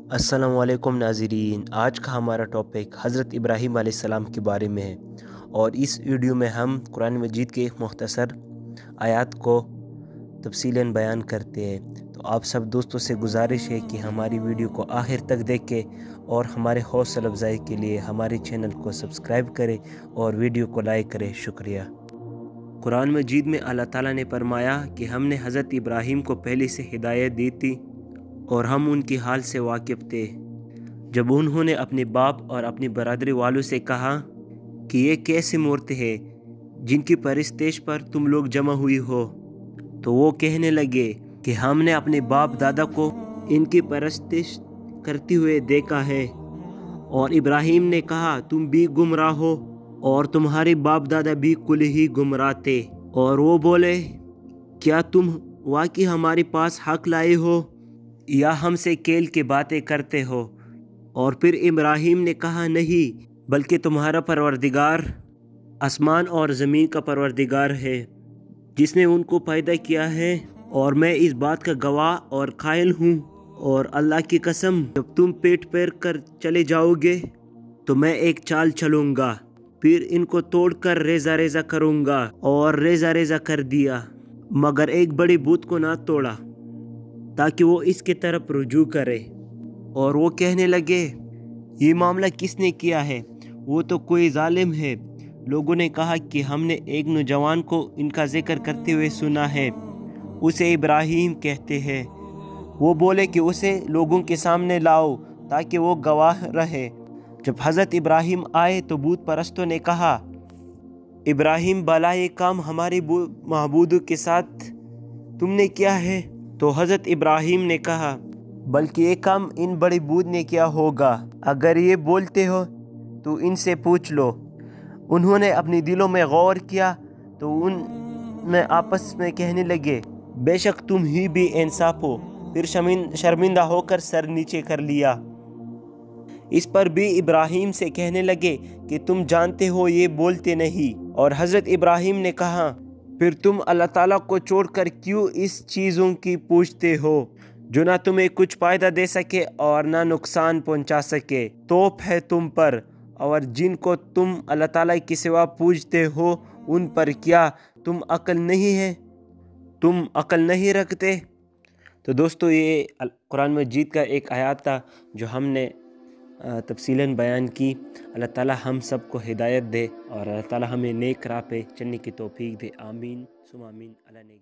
अस्सलाम वालेकुम नाज़रीन। आज का हमारा टॉपिक हज़रत इब्राहीम अलैहिस्सलाम के बारे में है और इस वीडियो में हम कुरान मजीद के एक मुख्तसर आयत को तफसीलन बयान करते हैं। तो आप सब दोस्तों से गुजारिश है कि हमारी वीडियो को आखिर तक देखें और हमारे हौसला अफजाई के लिए हमारे चैनल को सब्सक्राइब करें और वीडियो को लाइक करें। शुक्रिया। कुरान मजीद में अल्लाह ताला ने फरमाया कि हमने हज़रत इब्राहीम को पहले से हिदायत दी थी और हम उनकी हाल से वाकिफ़ थे जब उन्होंने अपने बाप और अपनी बरादरी वालों से कहा कि ये कैसी मूर्ति है जिनकी परिस्तेश पर तुम लोग जमा हुई हो। तो वो कहने लगे कि हमने अपने बाप दादा को इनकी परस्तिश करते हुए देखा है। और इब्राहीम ने कहा तुम भी गुमराह हो और तुम्हारे बाप दादा भी कुल ही गुमराह थे। और वो बोले क्या तुम वाकई हमारे पास हक लाए हो या हमसे केल की बातें करते हो। और फिर इब्राहीम ने कहा नहीं, बल्कि तुम्हारा परवरदिगार आसमान और ज़मीन का परवरदिगार है जिसने उनको पैदा किया है और मैं इस बात का गवाह और कायल हूँ। और अल्लाह की कसम जब तुम पेट पैर कर चले जाओगे तो मैं एक चाल चलूँगा, फिर इनको तोड़कर रेजा रेजा करूँगा। और रेजा रेजा कर दिया मगर एक बड़ी बूत को ना तोड़ा ताकि वो इसके तरफ रुजू करे। और वो कहने लगे ये मामला किसने किया है, वो तो कोई जालिम है। लोगों ने कहा कि हमने एक नौजवान को इनका जिक्र करते हुए सुना है, उसे इब्राहीम कहते हैं। वो बोले कि उसे लोगों के सामने लाओ ताकि वो गवाह रहे। जब हज़रत इब्राहीम आए तो बूत परस्तों ने कहा इब्राहीम भला ये काम हमारे महबूद के साथ तुमने किया है। तो हज़रत इब्राहीम ने कहा बल्कि ये काम इन बड़ी बूद ने किया होगा, अगर ये बोलते हो तो इनसे पूछ लो। उन्होंने अपने दिलों में गौर किया तो उन आपस में कहने लगे बेशक तुम ही भी इंसाफ हो। फिर शर्मिंदा होकर सर नीचे कर लिया। इस पर भी इब्राहीम से कहने लगे कि तुम जानते हो ये बोलते नहीं। और हज़रत इब्राहीम ने कहा फिर तुम अल्लाह ताला को छोड़कर क्यों इस चीज़ों की पूछते हो जो ना तुम्हें कुछ फ़ायदा दे सके और ना नुकसान पहुंचा सके। तोप है तुम पर और जिनको तुम अल्लाह ताला के सिवा पूछते हो उन पर क्या तुम अक्ल नहीं है, तुम अक्ल नहीं रखते। तो दोस्तों ये कुरान मजीद का एक आयत था जो हमने तफसीलन बयान की। अल्लाह ताला हम सब को हिदायत दे और अल्लाह ताला हमें नेक राह पे चलने की तौफीक दे। आमीन सुम आमीन। अल्लाह ने